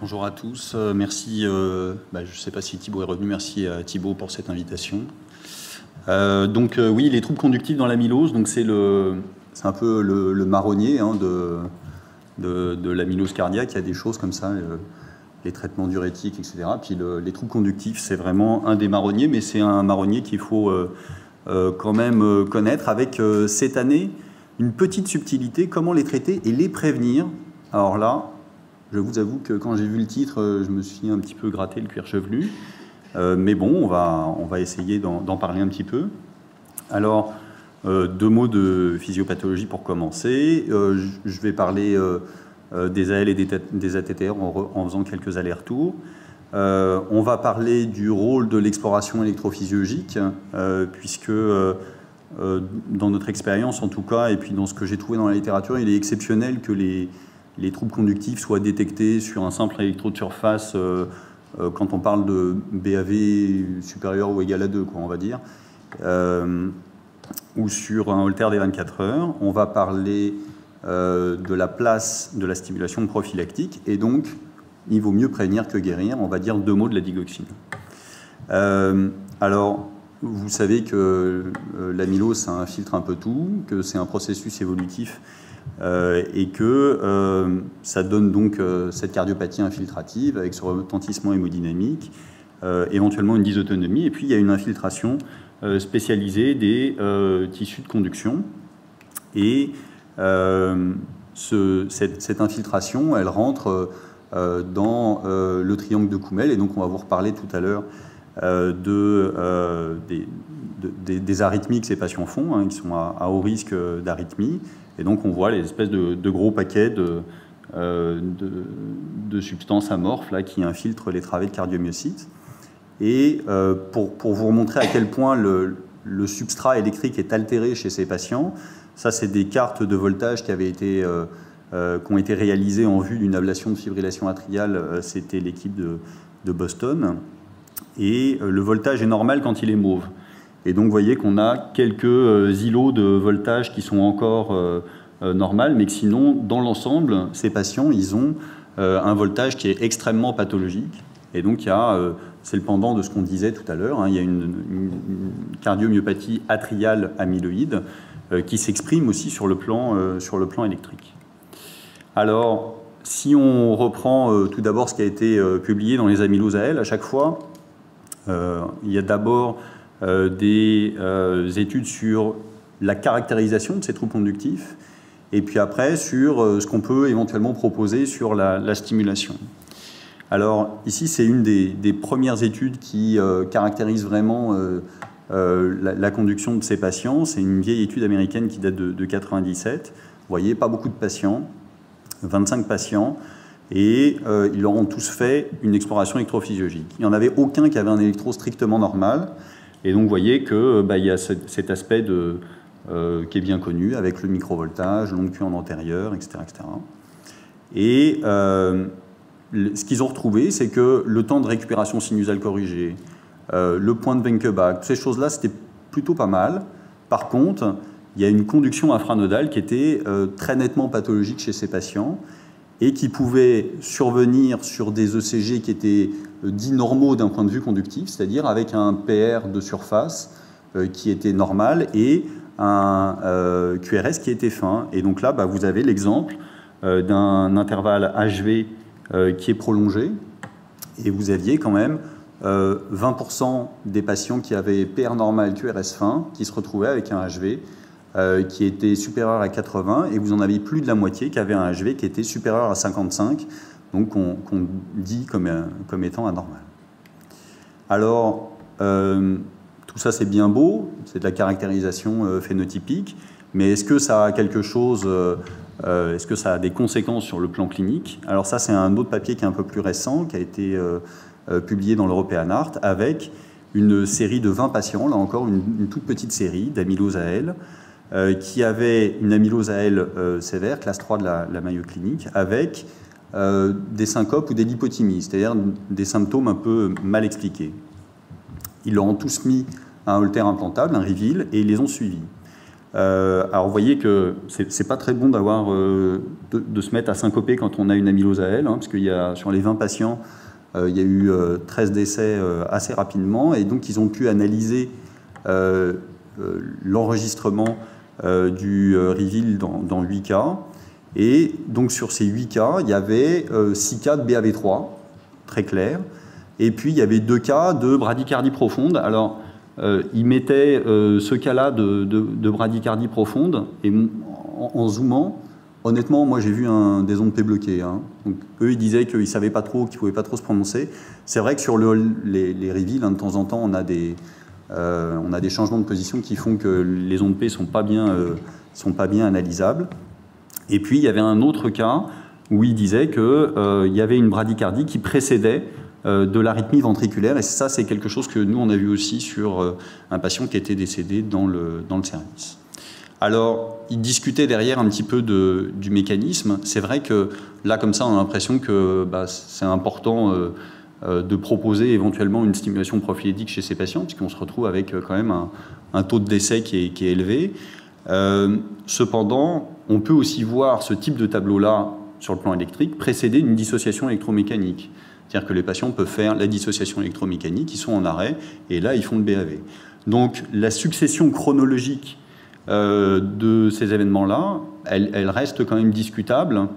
Bonjour à tous, merci, je ne sais pas si Thibaut est revenu, merci à Thibaut pour cette invitation. Oui, les troubles conductifs dans l'amylose, c'est un peu le marronnier de l'amylose cardiaque. Il y a des choses comme ça, les traitements diurétiques, etc. Puis les troubles conductifs, c'est vraiment un des marronniers, mais c'est un marronnier qu'il faut quand même connaître avec cette année une petite subtilité, comment les traiter et les prévenir. Alors là, je vous avoue que quand j'ai vu le titre, je me suis un petit peu gratté le cuir chevelu. Mais bon, on va essayer d'en parler un petit peu. Alors, deux mots de physiopathologie pour commencer. Je vais parler des AL et des ATTR en faisant quelques allers-retours. On va parler du rôle de l'exploration électrophysiologique, puisque dans notre expérience en tout cas, et puis dans ce que j'ai trouvé dans la littérature, il est exceptionnel que les troubles conductifs soient détectés sur un simple électrode de surface quand on parle de BAV supérieur ou égal à 2, on va dire, ou sur un holter des 24 heures. On va parler de la place de la stimulation prophylactique, et donc il vaut mieux prévenir que guérir. On va dire deux mots de la digoxine. Alors, vous savez que l'amylose, ça infiltre un peu tout, que c'est un processus évolutif et que ça donne donc cette cardiopathie infiltrative avec ce retentissement hémodynamique, éventuellement une dysautonomie, et puis il y a une infiltration spécialisée des tissus de conduction. Et cette infiltration, elle rentre dans le triangle de Koumel, et donc on va vous reparler tout à l'heure des arythmies que ces patients font, qui sont à haut risque d'arythmie. Et donc on voit les espèces de gros paquets de substances amorphes là, qui infiltrent les travées de cardiomyocytes. Et pour vous montrer à quel point le substrat électrique est altéré chez ces patients, ça c'est des cartes de voltage qui ont été réalisées en vue d'une ablation de fibrillation atriale. C'était l'équipe de Boston. Et le voltage est normal quand il est mauve. Et donc vous voyez qu'on a quelques îlots de voltage qui sont encore normales, mais que sinon, dans l'ensemble, ces patients, ils ont un voltage qui est extrêmement pathologique. Et donc c'est le pendant de ce qu'on disait tout à l'heure, il y a une cardiomyopathie atriale amyloïde qui s'exprime aussi sur le plan électrique. Alors, si on reprend tout d'abord ce qui a été publié dans les amyloses AL, à chaque fois, il y a d'abord des études sur la caractérisation de ces troubles conductifs, et puis après sur ce qu'on peut éventuellement proposer sur la stimulation. Alors ici, c'est une des premières études qui caractérise vraiment la conduction de ces patients. C'est une vieille étude américaine qui date de 97. Vous voyez, pas beaucoup de patients, 25 patients, et ils leur ont tous fait une exploration électrophysiologique. Il n'y en avait aucun qui avait un électro strictement normal, et donc vous voyez qu'il y a cet aspect qui est bien connu, avec le microvoltage, longue queue en antérieur, etc. Et ce qu'ils ont retrouvé, c'est que le temps de récupération sinusale corrigé, le point de Wenckebach, toutes ces choses-là, c'était plutôt pas mal. Par contre, il y a une conduction infranodale qui était très nettement pathologique chez ces patients, et qui pouvait survenir sur des ECG qui étaient dits normaux d'un point de vue conductif, c'est-à-dire avec un PR de surface qui était normal et un QRS qui était fin. Et donc là, vous avez l'exemple d'un intervalle HV qui est prolongé, et vous aviez quand même 20% des patients qui avaient PR normal, QRS fin, qui se retrouvaient avec un HV qui était supérieur à 80, et vous en avez plus de la moitié qui avait un HV qui était supérieur à 55, donc qu'on dit comme étant anormal. Alors, tout ça c'est bien beau, c'est de la caractérisation phénotypique, mais est-ce que ça a quelque chose, est-ce que ça a des conséquences sur le plan clinique? Alors ça, c'est un autre papier qui est un peu plus récent, qui a été publié dans l'European Heart, avec une série de 20 patients, là encore une toute petite série d'amylose AL, qui avait une amylose AL sévère, classe 3 de la Mayo Clinique, avec des syncopes ou des lipothymies, c'est-à-dire des symptômes un peu mal expliqués. Ils leur ont tous mis un holter implantable, un Reveal, et ils les ont suivis. Alors vous voyez que c'est pas très bon d'avoir de se mettre à syncoper quand on a une amylose AL, parce qu'il y a sur les 20 patients, il y a eu 13 décès assez rapidement, et donc ils ont pu analyser l'enregistrement du reveal dans 8 cas. Et donc sur ces 8 cas, il y avait 6 cas de BAV3, très clair, et puis il y avait 2 cas de bradycardie profonde. Alors ils mettaient ce cas-là de bradycardie profonde, et en zoomant, honnêtement, moi j'ai vu des ondes P bloquées. Donc, eux, ils disaient qu'ils ne savaient pas trop, qu'ils ne pouvaient pas trop se prononcer. C'est vrai que sur les reveals, de temps en temps, on a des changements de position qui font que les ondes P ne sont pas bien analysables. Et puis, il y avait un autre cas où il disait qu'il y avait une bradycardie qui précédait de l'arythmie ventriculaire. Et ça, c'est quelque chose que nous, on a vu aussi sur un patient qui était décédé dans le service. Alors, il discutait derrière un petit peu du mécanisme. C'est vrai que là, comme ça, on a l'impression que c'est important de proposer éventuellement une stimulation prophylétique chez ces patients, puisqu'on se retrouve avec quand même un taux de décès qui est élevé. Cependant, on peut aussi voir ce type de tableau-là sur le plan électrique précéder une dissociation électromécanique. C'est-à-dire que les patients peuvent faire la dissociation électromécanique, ils sont en arrêt, et là, ils font le BAV. Donc, la succession chronologique de ces événements-là, elle reste quand même discutable,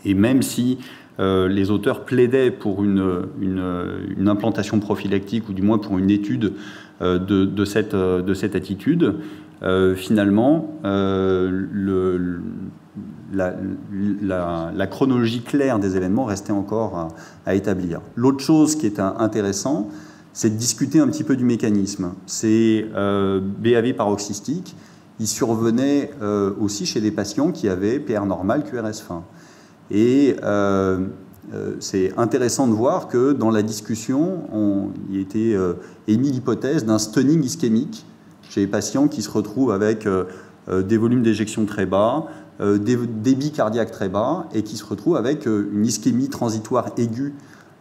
et même si les auteurs plaidaient pour une implantation prophylactique, ou du moins pour une étude de cette attitude, finalement, la chronologie claire des événements restait encore à établir. L'autre chose qui est intéressant, c'est de discuter un petit peu du mécanisme. Ces BAV paroxystiques, ils survenaient aussi chez des patients qui avaient PR normal, QRS fin. Et c'est intéressant de voir que dans la discussion, il était émis l'hypothèse d'un stunning ischémique chez les patients qui se retrouvent avec des volumes d'éjection très bas, des débits cardiaques très bas, et qui se retrouvent avec une ischémie transitoire aiguë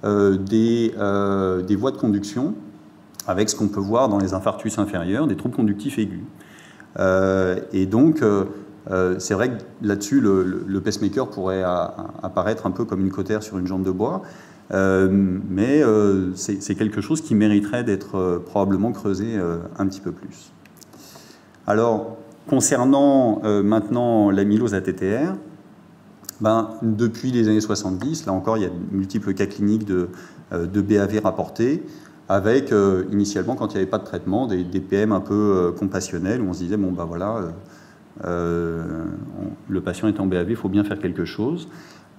des voies de conduction, avec ce qu'on peut voir dans les infarctus inférieurs, des troubles conductifs aigus. Et donc, c'est vrai que là-dessus, le pacemaker pourrait apparaître un peu comme une cautère sur une jambe de bois, mais c'est quelque chose qui mériterait d'être probablement creusé un petit peu plus. Alors, concernant maintenant l'amylose ATTR, depuis les années 70, là encore, il y a de multiples cas cliniques de BAV rapportés, avec initialement, quand il n'y avait pas de traitement, des PM un peu compassionnels, où on se disait, bon, voilà, le patient est en BAV, il faut bien faire quelque chose.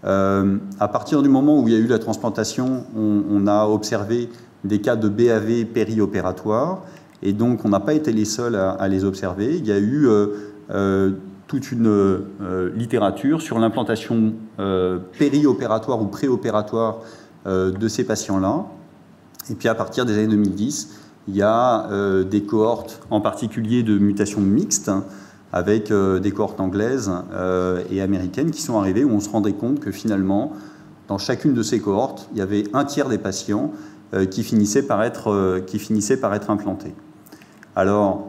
À partir du moment où il y a eu la transplantation, on a observé des cas de BAV périopératoire, et donc on n'a pas été les seuls à les observer. Il y a eu toute une littérature sur l'implantation périopératoire ou préopératoire de ces patients-là. Et puis à partir des années 2010, il y a des cohortes, en particulier de mutations mixtes, avec des cohortes anglaises et américaines qui sont arrivées, où on se rendait compte que finalement, dans chacune de ces cohortes, il y avait un tiers des patients qui finissaient par être implantés. Alors,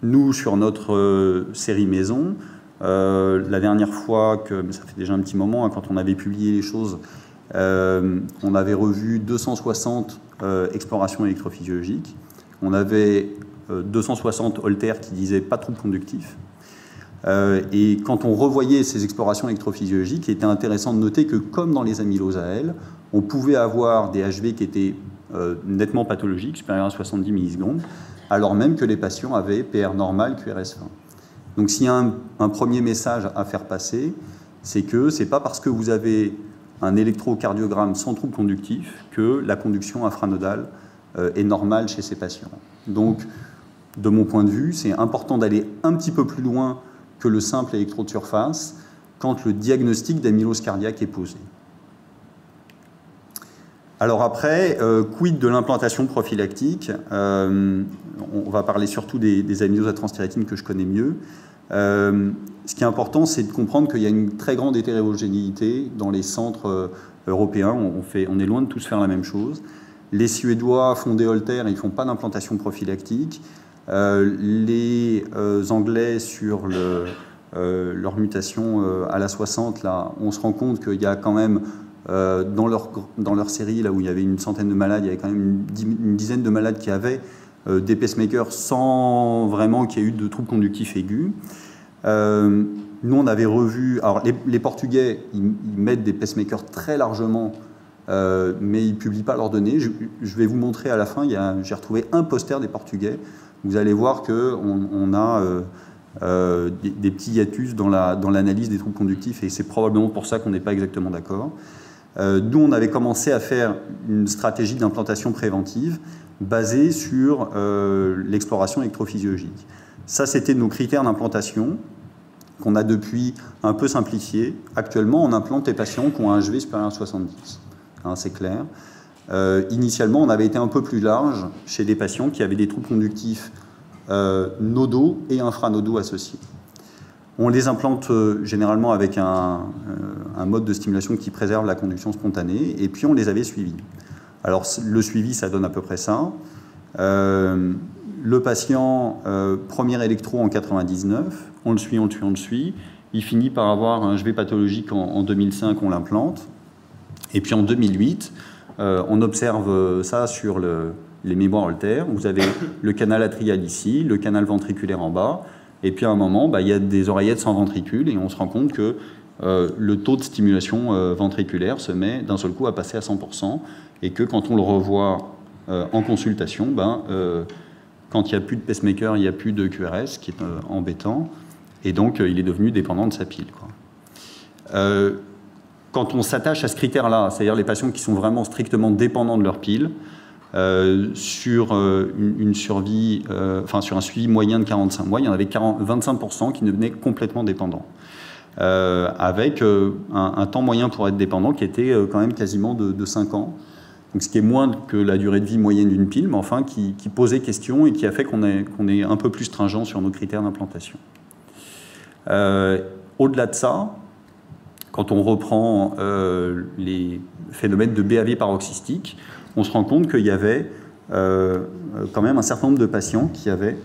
nous, sur notre série maison, la dernière fois, ça fait déjà un petit moment, quand on avait publié les choses, on avait revu 260 explorations électrophysiologiques. On avait 260 Holter qui disaient pas de troubles conductifs. Et quand on revoyait ces explorations électrophysiologiques, il était intéressant de noter que, comme dans les amyloses AL, on pouvait avoir des HV qui étaient nettement pathologiques, supérieurs à 70 millisecondes, alors même que les patients avaient PR normal, QRS fin. Donc s'il y a un premier message à faire passer, c'est que ce n'est pas parce que vous avez un électrocardiogramme sans trouble conductif que la conduction infranodale est normale chez ces patients. Donc, de mon point de vue, c'est important d'aller un petit peu plus loin que le simple électro de surface quand le diagnostic d'amylose cardiaque est posé. Alors après, quid de l'implantation prophylactique? On va parler surtout des amyloses à transthyrétine que je connais mieux. Ce qui est important, c'est de comprendre qu'il y a une très grande hétérogénéité dans les centres européens. On est loin de tous faire la même chose. Les Suédois font des Holter et ils ne font pas d'implantation prophylactique. Les Anglais, sur leur mutation à la 60, là, on se rend compte qu'il y a quand même, dans leur série, là où il y avait une centaine de malades, il y avait quand même une dizaine de malades qui avaient des pacemakers sans vraiment qu'il y ait eu de troubles conductifs aigus. Nous, on avait revu... Alors, les Portugais, ils mettent des pacemakers très largement, mais ils ne publient pas leurs données. Je vais vous montrer à la fin, j'ai retrouvé un poster des Portugais. Vous allez voir qu'on a des petits hiatus dans l'analyse des troubles conductifs, et c'est probablement pour ça qu'on n'est pas exactement d'accord. Nous, on avait commencé à faire une stratégie d'implantation préventive basée sur l'exploration électrophysiologique. Ça, c'était nos critères d'implantation qu'on a depuis un peu simplifié. Actuellement, on implante les patients qui ont un HV supérieur à 70. Hein, c'est clair. Initialement, on avait été un peu plus large chez des patients qui avaient des troubles conductifs nodaux et infranodaux associés. On les implante généralement avec un mode de stimulation qui préserve la conduction spontanée, et puis on les avait suivis. Alors le suivi, ça donne à peu près ça. Le patient, premier électro en 99, on le suit. Il finit par avoir un HV pathologique en 2005, on l'implante. Et puis en 2008, on observe ça sur les mémoires Holter. Vous avez le canal atrial ici, le canal ventriculaire en bas, et puis à un moment, il y a des oreillettes sans ventricule, et on se rend compte que le taux de stimulation ventriculaire se met d'un seul coup à passer à 100%, et que quand on le revoit en consultation, quand il n'y a plus de pacemaker, il n'y a plus de QRS, ce qui est embêtant, et donc il est devenu dépendant de sa pile, quoi. Quand on s'attache à ce critère-là, c'est-à-dire les patients qui sont vraiment strictement dépendants de leur pile, sur une survie, sur un suivi moyen de 45 mois, il y en avait 25% qui devenaient complètement dépendants, avec un temps moyen pour être dépendant qui était quand même quasiment de 5 ans. Donc, ce qui est moins que la durée de vie moyenne d'une pile, mais enfin qui posait question et qui a fait qu'on est un peu plus stringent sur nos critères d'implantation. Au-delà de ça, quand on reprend les phénomènes de BAV paroxystique, on se rend compte qu'il y avait quand même un certain nombre de patients qui avaient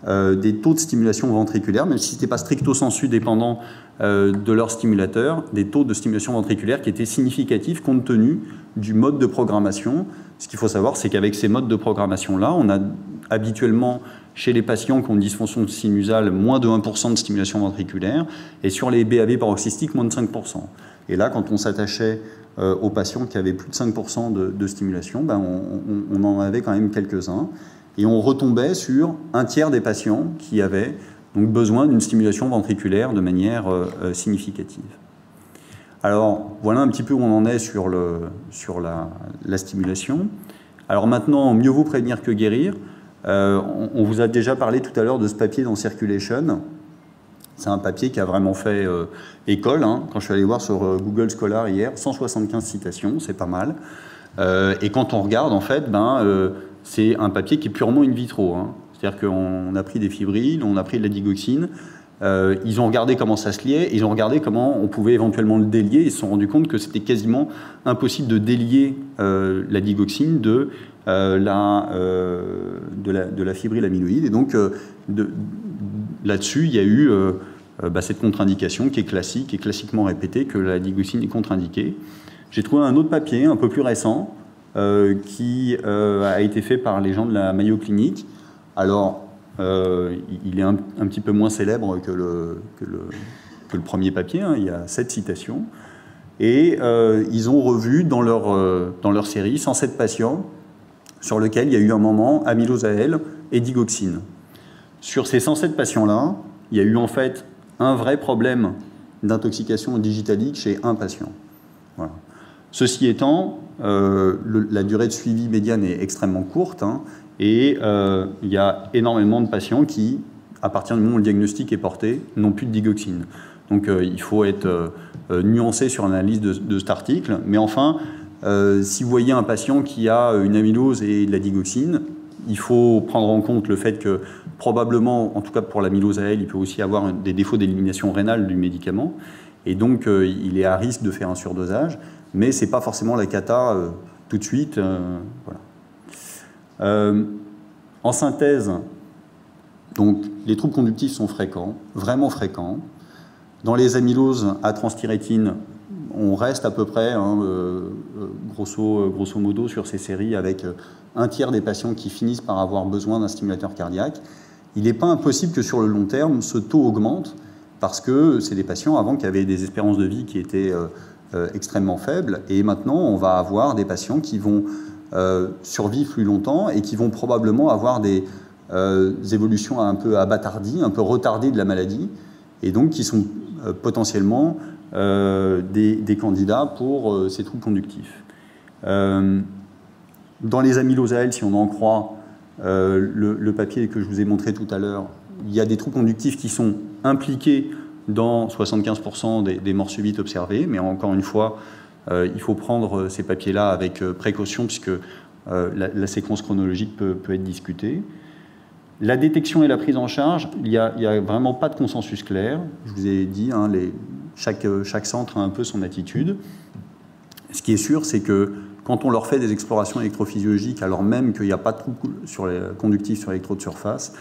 des taux de stimulation ventriculaire, même si ce n'était pas stricto sensu dépendant de leur stimulateur, des taux de stimulation ventriculaire qui étaient significatifs compte tenu du mode de programmation. Ce qu'il faut savoir, c'est qu'avec ces modes de programmation-là, on a habituellement, chez les patients qui ont une dysfonction sinusale, moins de 1% de stimulation ventriculaire, et sur les BAV paroxystiques, moins de 5%. Et là, quand on s'attachait aux patients qui avaient plus de 5% de stimulation, on en avait quand même quelques-uns. Et on retombait sur un tiers des patients qui avaient donc besoin d'une stimulation ventriculaire de manière significative. Alors, voilà un petit peu où on en est sur la stimulation. Alors maintenant, mieux vaut prévenir que guérir. On vous a déjà parlé tout à l'heure de ce papier dans Circulation. C'est un papier qui a vraiment fait école. Hein. Quand je suis allé voir sur Google Scholar hier, 175 citations, c'est pas mal. Et quand on regarde, en fait, c'est un papier qui est purement in vitro. Hein. C'est-à-dire qu'on a pris des fibriles, on a pris de la digoxine, ils ont regardé comment ça se liait, ils ont regardé comment on pouvait éventuellement le délier, et ils se sont rendus compte que c'était quasiment impossible de délier la digoxine de la fibrille amyloïde. Et donc, là-dessus, il y a eu cette contre-indication qui est classique et classiquement répétée, que la digoxine est contre-indiquée. J'ai trouvé un autre papier, un peu plus récent, qui a été fait par les gens de la Mayo Clinic. Alors, il est un petit peu moins célèbre que le premier papier, hein. Il y a 7 citations. Et ils ont revu dans leur série 107 patients sur lesquels il y a eu un moment amylose AL et digoxine. Sur ces 107 patients-là, il y a eu en fait un vrai problème d'intoxication digitalique chez un patient. Voilà. Ceci étant, la durée de suivi médiane est extrêmement courte, hein, et il y a énormément de patients qui, à partir du moment où le diagnostic est porté, n'ont plus de digoxine. Donc il faut être nuancé sur l'analyse de cet article, mais enfin, si vous voyez un patient qui a une amylose et de la digoxine, il faut prendre en compte le fait que probablement, en tout cas pour l'amylose AL, il peut aussi avoir des défauts d'élimination rénale du médicament, et donc il est à risque de faire un surdosage, mais ce n'est pas forcément la cata tout de suite. Voilà. En synthèse, donc, les troubles conductifs sont fréquents, vraiment fréquents. Dans les amyloses à transthyrétine, on reste à peu près, grosso modo, sur ces séries avec un tiers des patients qui finissent par avoir besoin d'un stimulateur cardiaque. Il n'est pas impossible que sur le long terme, ce taux augmente parce que c'est des patients avant qui avaient des espérances de vie qui étaient extrêmement faibles. Et maintenant, on va avoir des patients qui vont survivre plus longtemps et qui vont probablement avoir des évolutions un peu abattardies, un peu retardées de la maladie, et donc qui sont potentiellement des candidats pour ces troubles conductifs. Dans les amyloses AL, si on en croit le papier que je vous ai montré tout à l'heure, il y a des troubles conductifs qui sont impliqués dans 75% des morts subites observées, mais encore une fois, il faut prendre ces papiers-là avec précaution puisque la séquence chronologique peut être discutée. La détection et la prise en charge, il n'y a vraiment pas de consensus clair. Je vous ai dit, hein, chaque centre a un peu son attitude. Ce qui est sûr, c'est que quand on leur fait des explorations électrophysiologiques, alors même qu'il n'y a pas de troubles conductifs sur l'électrode de surface,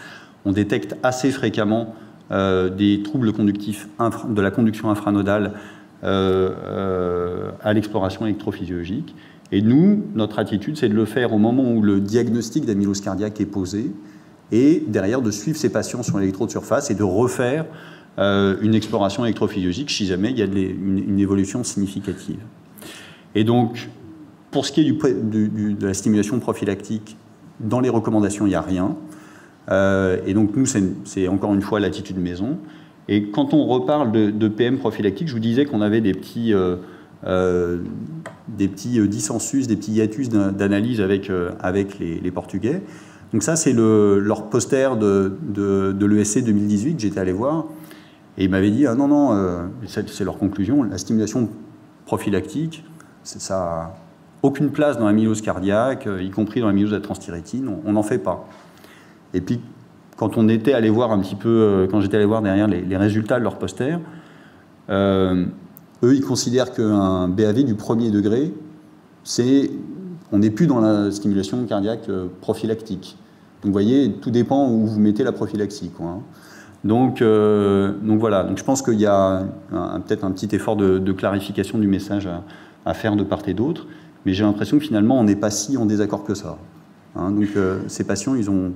on détecte assez fréquemment des troubles conductifs de la conduction infranodale à l'exploration électrophysiologique. Et nous, notre attitude, c'est de le faire au moment où le diagnostic d'amylose cardiaque est posé, et derrière de suivre ces patients sur l'électrode de surface et de refaire une exploration électrophysiologique si jamais il y a une évolution significative. Et donc, pour ce qui est de la stimulation prophylactique, dans les recommandations, il n'y a rien. Et donc, nous, c'est encore une fois l'attitude maison. Et quand on reparle de PM prophylactique, je vous disais qu'on avait des petits dissensus, des petits hiatus d'analyse avec les Portugais. Donc ça, c'est leur poster de l'ESC 2018 que j'étais allé voir. Et ils m'avaient dit, ah non, c'est leur conclusion, la stimulation prophylactique, ça n'a aucune place dans l'amylose cardiaque, y compris dans l'amylose à transthyrétine, on n'en fait pas. Et puis, quand on était allé voir un petit peu, quand j'étais allé voir derrière les résultats de leur poster, eux, ils considèrent qu'un BAV du premier degré, on n'est plus dans la stimulation cardiaque prophylactique. Donc, vous voyez, tout dépend où vous mettez la prophylaxie, quoi, hein. Donc voilà, donc je pense qu'il y a peut-être un petit effort de clarification du message à faire de part et d'autre, mais j'ai l'impression que finalement, on n'est pas si en désaccord que ça, hein. Donc ces patients, ils ont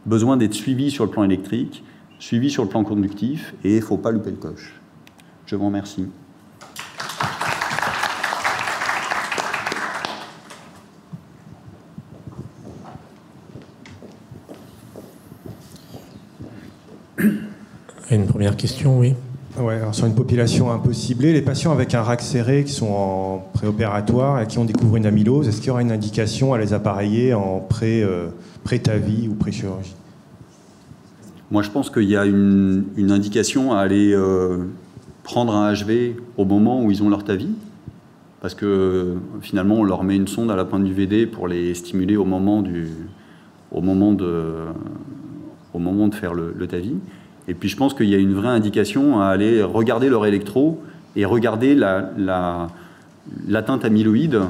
besoin d'être suivis sur le plan électrique, suivis sur le plan conductif, et il ne faut pas louper le coche. Je vous remercie. Une première question, oui. Ouais, alors sur une population un peu ciblée, les patients avec un RAC serré qui sont en préopératoire et qui ont découvert une amylose, est-ce qu'il y aura une indication à les appareiller en pré-TAVI ou pré-chirurgie? Moi, je pense qu'il y a une indication à aller prendre un HV au moment où ils ont leur TAVI, parce que finalement, on leur met une sonde à la pointe du VD pour les stimuler au moment de faire le TAVI. Et puis je pense qu'il y a une vraie indication à aller regarder leur électro et regarder l'atteinte amyloïde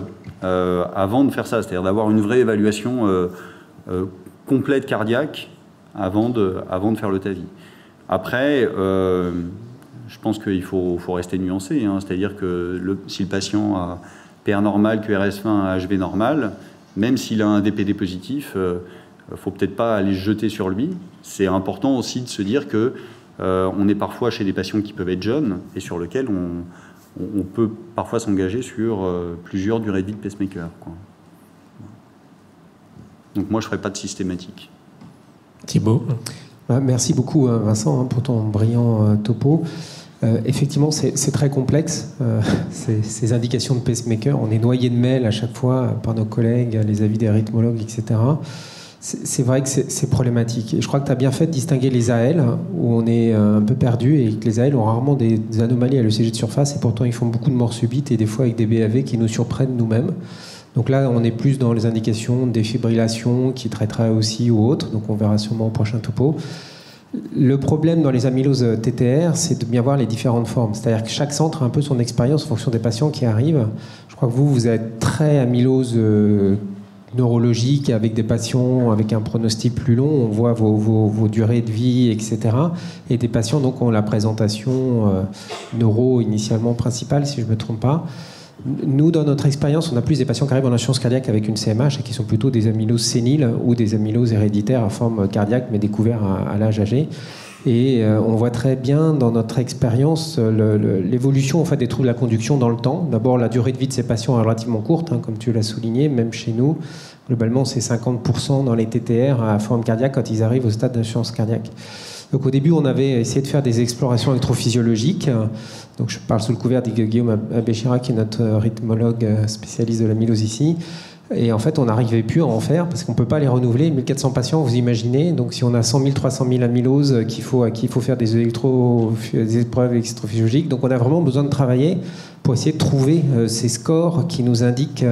avant de faire ça, c'est-à-dire d'avoir une vraie évaluation complète cardiaque avant de faire le TAVI. Après, je pense qu'il faut rester nuancé, hein, c'est-à-dire que si le patient a PR normal, QRS20, HV normal, même s'il a un DPD positif, il ne faut peut-être pas aller se jeter sur lui. C'est important aussi de se dire qu'on est parfois chez des patients qui peuvent être jeunes et sur lesquels on peut parfois s'engager sur plusieurs durées de vie de pacemaker, quoi. Donc moi, je ne ferai pas de systématique. Thibaut. Merci beaucoup, Vincent, pour ton brillant topo. Effectivement, c'est très complexe, ces indications de pacemaker. On est noyé de mails à chaque fois par nos collègues, les avis des rythmologues, etc. C'est vrai que c'est problématique. Et je crois que tu as bien fait de distinguer les AL, où on est un peu perdu, et que les AL ont rarement des anomalies à l'ECG de surface, et pourtant ils font beaucoup de morts subites, et des fois avec des BAV qui nous surprennent nous-mêmes. Donc là, on est plus dans les indications de défibrillation, qui traitera aussi ou autres, donc on verra sûrement au prochain topo. Le problème dans les amyloses TTR, c'est de bien voir les différentes formes. C'est-à-dire que chaque centre a un peu son expérience en fonction des patients qui arrivent. Je crois que vous êtes très amylose neurologiques avec des patients avec un pronostic plus long, on voit vos durées de vie, etc. Et des patients donc ont la présentation neuro initialement principale, si je ne me trompe pas. Nous, dans notre expérience, on a plus des patients qui arrivent en insuffisance cardiaque avec une CMH et qui sont plutôt des amyloses séniles ou des amyloses héréditaires à forme cardiaque, mais découverts à l'âge âgé. Et on voit très bien dans notre expérience l'évolution en fait, des troubles de la conduction dans le temps. D'abord, la durée de vie de ces patients est relativement courte, comme tu l'as souligné, même chez nous. Globalement, c'est 50% dans les TTR à forme cardiaque quand ils arrivent au stade d'insuffisance cardiaque. Donc au début, on avait essayé de faire des explorations électrophysiologiques. Donc je parle sous le couvert de Guillaume Abéchira, qui est notre rythmologue spécialiste de l'amylose ici. Et en fait, on n'arrivait plus à en faire parce qu'on ne peut pas les renouveler. 1400 patients, vous imaginez. Donc si on a 100 000, 300 000 amyloses à qui il faut faire des épreuves électrophysiologiques, donc on a vraiment besoin de travailler pour essayer de trouver ces scores qui nous indiquent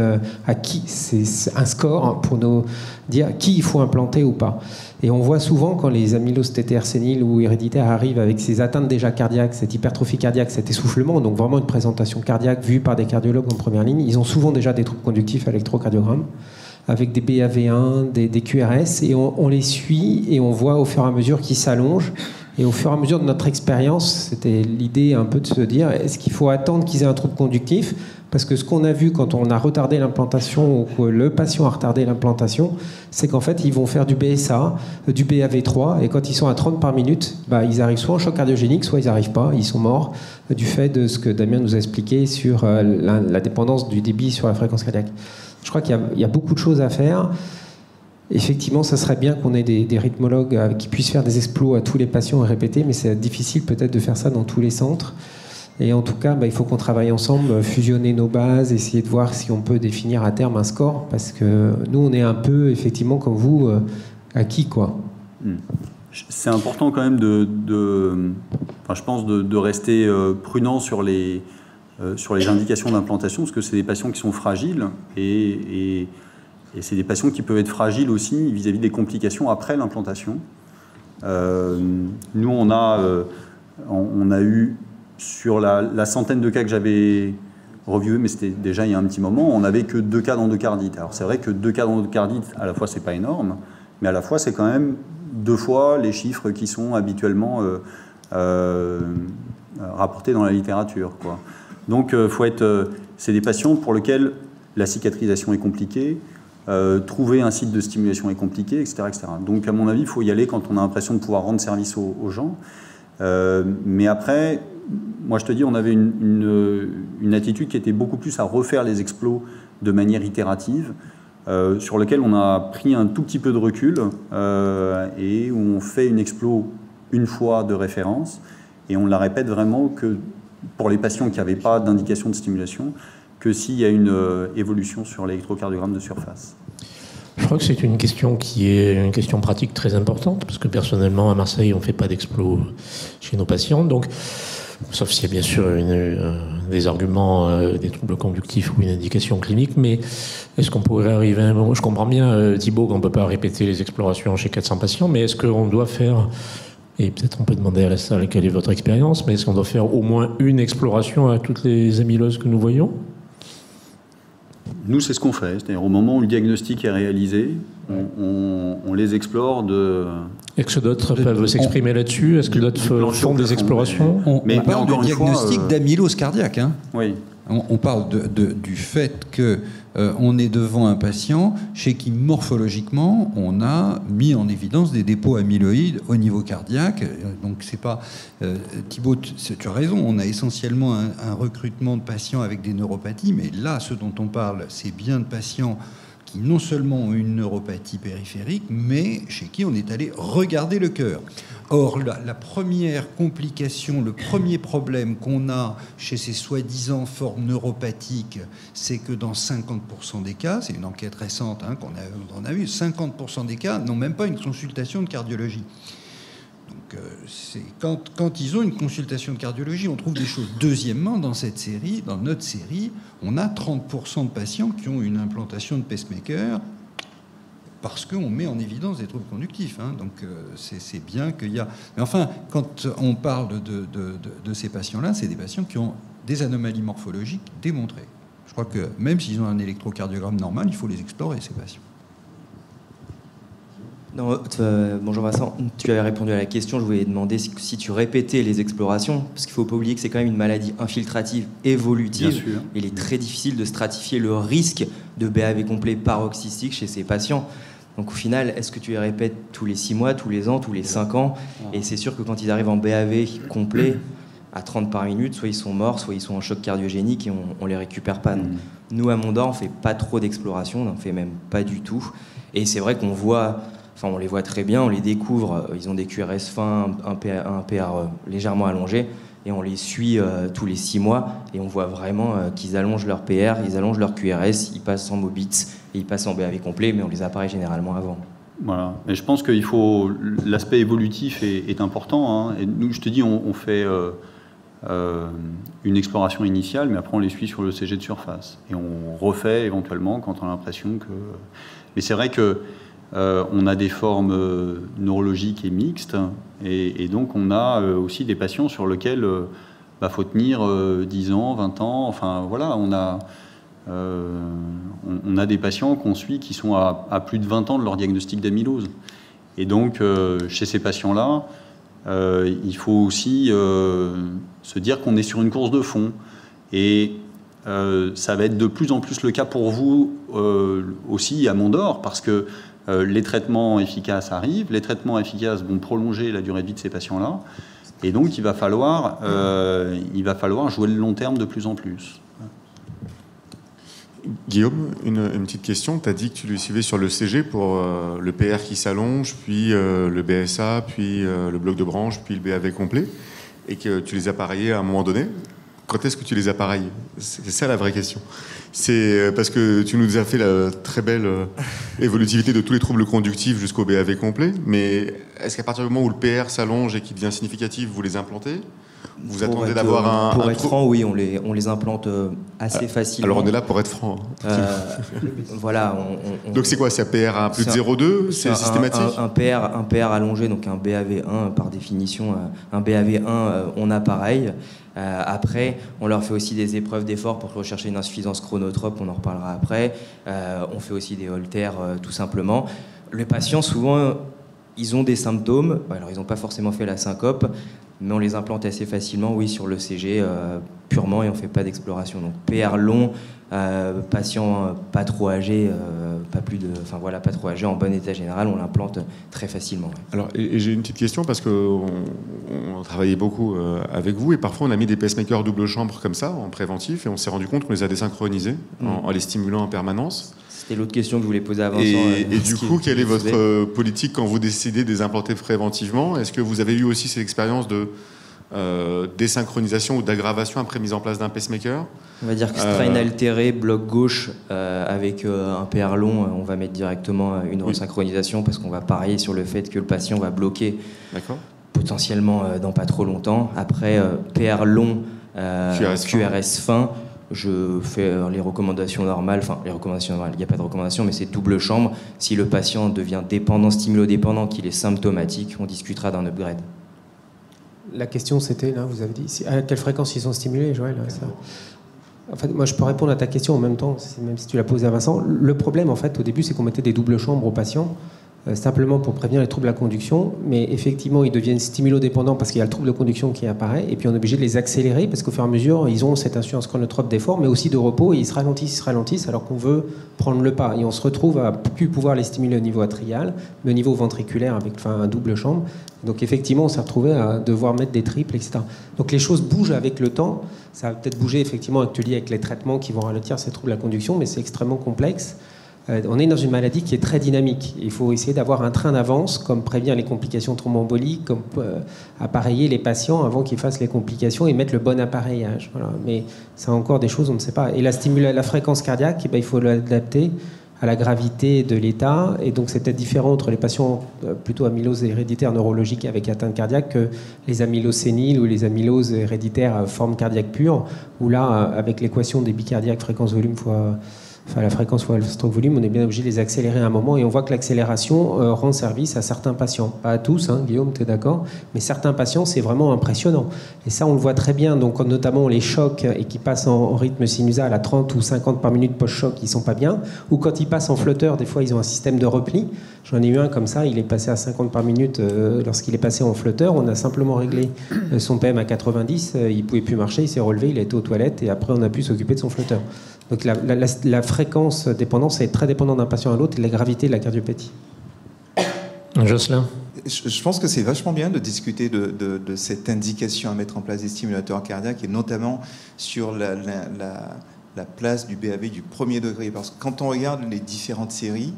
à qui. C'est un score pour nous dire qui il faut implanter ou pas. Et on voit souvent quand les amyloses TTR séniles ou héréditaires arrivent avec ces atteintes déjà cardiaques, cette hypertrophie cardiaque, cet essoufflement, donc vraiment une présentation cardiaque vue par des cardiologues en première ligne, ils ont souvent déjà des troubles conductifs à l'électrocardiogramme, avec des BAV1, des QRS, et on les suit et on voit au fur et à mesure qu'ils s'allongent. Et au fur et à mesure de notre expérience, c'était l'idée un peu de se dire, est-ce qu'il faut attendre qu'ils aient un trouble conductif ? Parce que ce qu'on a vu quand on a retardé l'implantation ou que le patient a retardé l'implantation, c'est qu'en fait, ils vont faire du BSA, du BAV3, et quand ils sont à 30 par minute, ils arrivent soit en choc cardiogénique, soit ils n'arrivent pas, ils sont morts, du fait de ce que Damien nous a expliqué sur la dépendance du débit sur la fréquence cardiaque. Je crois qu'il y a beaucoup de choses à faire. Effectivement, ça serait bien qu'on ait des rythmologues qui puissent faire des explos à tous les patients et répéter, mais c'est difficile peut-être de faire ça dans tous les centres. Et en tout cas, il faut qu'on travaille ensemble, fusionner nos bases, essayer de voir si on peut définir à terme un score, parce que nous, on est un peu, effectivement, comme vous, acquis, quoi. C'est important quand même je pense de rester prudent sur les indications d'implantation, parce que c'est des patients qui sont fragiles, et c'est des patients qui peuvent être fragiles aussi vis-à-vis des complications après l'implantation. Nous, on a eu, sur la centaine de cas que j'avais reviewé, mais c'était déjà il y a un petit moment, on n'avait que 2 cas d'endocardite. Alors c'est vrai que 2 cas d'endocardite, à la fois, c'est pas énorme, mais à la fois, c'est quand même 2 fois les chiffres qui sont habituellement rapportés dans la littérature, quoi. Donc, c'est des patients pour lesquels la cicatrisation est compliquée, trouver un site de stimulation est compliqué, etc., etc. Donc, à mon avis, il faut y aller quand on a l'impression de pouvoir rendre service aux gens. Mais après, moi, je te dis, on avait une attitude qui était beaucoup plus à refaire les explos de manière itérative, sur lequel on a pris un tout petit peu de recul et où on fait une explo une fois de référence et on la répète vraiment que pour les patients qui n'avaient pas d'indication de stimulation, que s'il y a une évolution sur l'électrocardiogramme de surface. Je crois que c'est une question qui est une question pratique très importante, parce que personnellement, à Marseille, on ne fait pas d'explos chez nos patients. Donc, sauf s'il y a bien sûr des arguments, des troubles conductifs ou une indication clinique, mais est-ce qu'on pourrait arriver à un moment... Je comprends bien, Thibaut, qu'on ne peut pas répéter les explorations chez 400 patients, mais est-ce qu'on doit faire... Et peut-être on peut demander à la salle quelle est votre expérience, mais est-ce qu'on doit faire au moins une exploration à toutes les amyloses que nous voyons ? Nous, c'est ce qu'on fait. C'est-à-dire au moment où le diagnostic est réalisé, on les explore de... Est-ce que d'autres peuvent s'exprimer là-dessus ? Est-ce que d'autres font des explorations ? On parle de diagnostic d'amylose cardiaque. Hein. Oui. On parle du fait qu'on est devant un patient chez qui, morphologiquement, on a mis en évidence des dépôts amyloïdes au niveau cardiaque. Donc, c'est pas... Thibaut, tu as raison, on a essentiellement un recrutement de patients avec des neuropathies, mais là, ce dont on parle, c'est bien de patients qui non seulement ont une neuropathie périphérique, mais chez qui on est allé regarder le cœur. Or, la première complication, le premier problème qu'on a chez ces soi-disant formes neuropathiques, c'est que dans 50% des cas, c'est une enquête récente qu'on a vu, 50% des cas n'ont même pas une consultation de cardiologie. Donc, quand ils ont une consultation de cardiologie, on trouve des choses. Deuxièmement, dans notre série, on a 30% de patients qui ont une implantation de pacemaker parce qu'on met en évidence des troubles conductifs. Hein. Donc, c'est bien qu'il y a... Mais enfin, quand on parle de ces patients-là, c'est des patients qui ont des anomalies morphologiques démontrées. Je crois que même s'ils ont un électrocardiogramme normal, il faut les explorer, ces patients. Non, bonjour Vincent, tu avais répondu à la question, je voulais demander si tu répétais les explorations, parce qu'il ne faut pas oublier que c'est quand même une maladie infiltrative évolutive. Il est très difficile de stratifier le risque de BAV complet paroxystique chez ces patients. Donc au final, est-ce que tu les répètes tous les 6 mois, tous les ans, tous les 5 ans? Et c'est sûr que quand ils arrivent en BAV complet, à 30 par minute, soit ils sont morts, soit ils sont en choc cardiogénique et on ne les récupère pas. Nous, à Monda, on ne fait pas trop d'exploration, on n'en fait même pas du tout. Et c'est vrai qu'on voit... Enfin, on les voit très bien, on les découvre, ils ont des QRS fins, un PR légèrement allongé, et on les suit tous les 6 mois, et on voit vraiment qu'ils allongent leur PR, ils allongent leur QRS, ils passent en Mobitz, et ils passent en BAV complet, mais on les apparaît généralement avant. Voilà, mais je pense qu'il faut... L'aspect évolutif est important, hein. Et nous, je te dis, on fait une exploration initiale, mais après on les suit sur le CG de surface, et on refait éventuellement quand on a l'impression que... Mais c'est vrai que on a des formes neurologiques et mixtes, et donc on a aussi des patients sur lesquels faut tenir 10 ans, 20 ans, enfin voilà, on a des patients qu'on suit qui sont à plus de 20 ans de leur diagnostic d'amylose. Et donc chez ces patients-là, il faut aussi se dire qu'on est sur une course de fond, et ça va être de plus en plus le cas pour vous aussi à Mondor, parce que les traitements efficaces arrivent, les traitements efficaces vont prolonger la durée de vie de ces patients-là, et donc il va falloir jouer le long terme de plus en plus. Guillaume, une petite question. Tu as dit que tu le suivais sur le CG pour le PR qui s'allonge, puis le BSA, puis le bloc de branche, puis le BAV complet, et que tu les appareillais à un moment donné. Quand est-ce que tu les appareilles? C'est ça la vraie question. C'est parce que tu nous as fait la très belle évolutivité de tous les troubles conductifs jusqu'au BAV complet, mais est-ce qu'à partir du moment où le PR s'allonge et qu'il devient significatif, vous les implantez? Vous attendez d'avoir un... Pour être franc, oui, on les implante assez facilement. Alors on est là pour être franc. Voilà. Donc c'est quoi? C'est un PR à plus de 0,2? C'est systématique? Un PR allongé, donc un BAV1 par définition. Un BAV1, on a pareil. Après, on leur fait aussi des épreuves d'effort pour rechercher une insuffisance chronotrope, on en reparlera après. On fait aussi des holters, tout simplement. Les patients, souvent, ils ont des symptômes. Alors, ils n'ont pas forcément fait la syncope, mais on les implante assez facilement, oui, sur le CG, purement, et on ne fait pas d'exploration. Donc, PR long, patient pas trop âgé, pas trop âgé, en bon état général, on l'implante très facilement. Ouais. Alors, et j'ai une petite question, parce qu'on travaillait beaucoup avec vous, et parfois on a mis des pacemakers double chambre comme ça, en préventif, et on s'est rendu compte qu'on les a désynchronisés en les stimulant en permanence. C'était l'autre question que je voulais poser à Vincent. Et du coup, quelle est votre politique quand vous décidez de les implanter préventivement? Est-ce que vous avez eu aussi cette expérience de désynchronisation ou d'aggravation après mise en place d'un pacemaker? On va dire que strain altéré, bloc gauche, avec un PR long, on va mettre directement une resynchronisation, parce qu'on va parier sur le fait que le patient va bloquer potentiellement dans pas trop longtemps. Après, PR long, QRS fin, je fais les recommandations normales, il n'y a pas de recommandations, mais c'est double chambre. Si le patient devient dépendant, stimulodépendant, qu'il est symptomatique, on discutera d'un upgrade. La question c'était, là, vous avez dit, à quelle fréquence ils sont stimulés, Joël, ça. En fait, moi, je peux répondre à ta question en même temps, même si tu l'as posée à Vincent. Le problème, en fait, au début, c'est qu'on mettait des doubles chambres aux patients, simplement pour prévenir les troubles de la conduction, mais effectivement, ils deviennent stimulodépendants parce qu'il y a le trouble de conduction qui apparaît, et puis on est obligé de les accélérer, parce qu'au fur et à mesure, ils ont cette insuffisance chronotrope d'effort, mais aussi de repos, et ils se ralentissent, alors qu'on veut prendre le pas. Et on se retrouve à plus pouvoir les stimuler au niveau atrial, mais au niveau ventriculaire, avec un double chambre. Donc effectivement, on s'est retrouvé à devoir mettre des triples, etc. Donc les choses bougent avec le temps. Ça va peut-être bouger effectivement avec les traitements qui vont ralentir ces troubles de la conduction, mais c'est extrêmement complexe. On est dans une maladie qui est très dynamique. Il faut essayer d'avoir un train d'avance, comme prévenir les complications thromboemboliques, comme appareiller les patients avant qu'ils fassent les complications et mettre le bon appareillage. Voilà. Mais c'est encore des choses, on ne sait pas. Et la fréquence cardiaque, il faut l'adapter à la gravité de l'état, et donc c'est peut-être différent entre les patients plutôt amylose héréditaire neurologique avec atteinte cardiaque que les amyloses séniles ou les amyloses héréditaires forme cardiaque pure, où là, avec l'équation des bicardiaques fréquence volume fois enfin la fréquence fois le stroke volume, on est bien obligé de les accélérer à un moment, et on voit que l'accélération rend service à certains patients. Pas à tous, hein, Guillaume, tu es d'accord, mais certains patients, c'est vraiment impressionnant. Et ça, on le voit très bien, donc quand notamment on les choque et qui passent en rythme sinusal à 30 ou 50 par minute post-choc, ils sont pas bien, ou quand ils passent en flotteur, des fois ils ont un système de repli. J'en ai eu un comme ça, il est passé à 50 par minute lorsqu'il est passé en flotteur, on a simplement réglé son PM à 90, il pouvait plus marcher, il s'est relevé, il a été aux toilettes, et après on a pu s'occuper de son flotteur. Donc la fréquence dépendance est très dépendante d'un patient à l'autre et de la gravité de la cardiopathie. Jocelyn. Je pense que c'est vachement bien de discuter de cette indication à mettre en place des stimulateurs cardiaques, et notamment sur la place du BAV du premier degré. Parce que quand on regarde les différentes séries,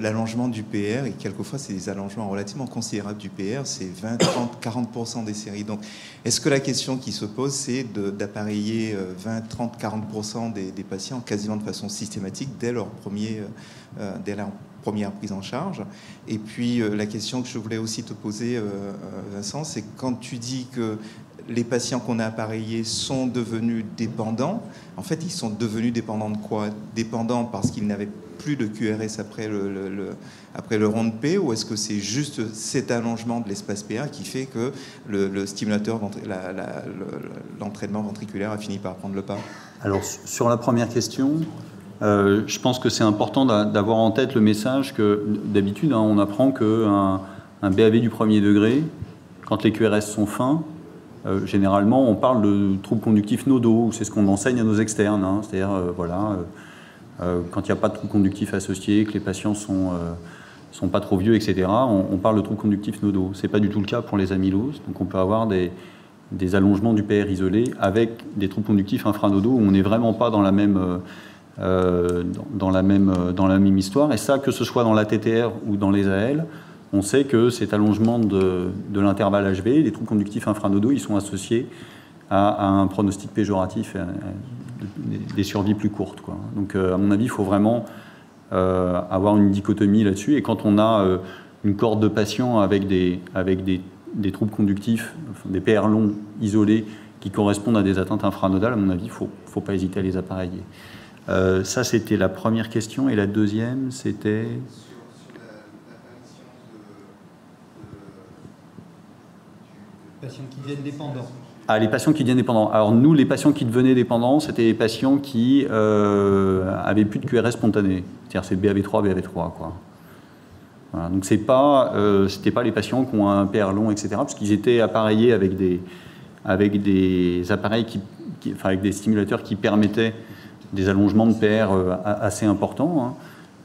l'allongement du PR, et quelquefois c'est des allongements relativement considérables du PR, c'est 20, 30, 40% des séries. Donc est-ce que la question qui se pose, c'est d'appareiller 20, 30, 40% des patients quasiment de façon systématique dès leur première prise en charge? Et puis la question que je voulais aussi te poser, Vincent, c'est quand tu dis que les patients qu'on a appareillés sont devenus dépendants, en fait, ils sont devenus dépendants de quoi? Dépendants parce qu'ils n'avaient plus de QRS après le rond de P, ou est-ce que c'est juste cet allongement de l'espace PA qui fait que le stimulateur, l'entraînement ventriculaire a fini par prendre le pas? Alors, sur la première question, je pense que c'est important d'avoir en tête le message que d'habitude, on apprend qu'un BAV du premier degré, quand les QRS sont fins, généralement, on parle de troubles conductifs nodaux, c'est ce qu'on enseigne à nos externes, hein, c'est-à-dire, quand il n'y a pas de troubles conductifs associés, que les patients sont pas trop vieux, etc., on parle de troubles conductifs nodaux. Ce n'est pas du tout le cas pour les amyloses, donc on peut avoir des allongements du PR isolés avec des troubles conductifs infranodaux où on n'est vraiment pas dans la même histoire, et ça, que ce soit dans la TTR ou dans les AL, on sait que cet allongement de l'intervalle HV, les troubles conductifs infranodaux, ils sont associés à un pronostic péjoratif, des survies plus courtes, quoi. Donc, à mon avis, il faut vraiment avoir une dichotomie là-dessus. Et quand on a une cohorte de patients avec des troubles conductifs, des PR longs isolés qui correspondent à des atteintes infranodales, à mon avis, il ne faut pas hésiter à les appareiller. Ça, c'était la première question. Et la deuxième, c'était... Patients qui deviennent dépendants. Ah, les patients qui deviennent dépendants. Alors nous, les patients qui devenaient dépendants, c'était les patients qui avaient plus de QRS spontané. C'est-à-dire c'est BAV3, BAV3, quoi. Voilà. Donc c'était pas les patients qui ont un PR long, etc., parce qu'ils étaient appareillés avec des appareils avec des stimulateurs qui permettaient des allongements de PR assez importants,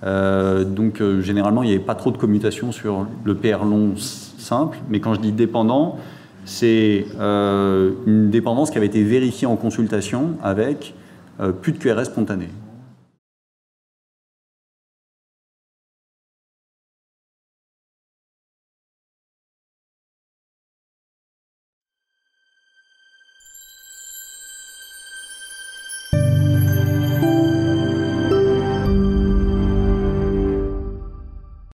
hein. Donc généralement, il n'y avait pas trop de commutation sur le PR long simple, mais quand je dis dépendant, c'est une dépendance qui avait été vérifiée en consultation avec plus de QRS spontané.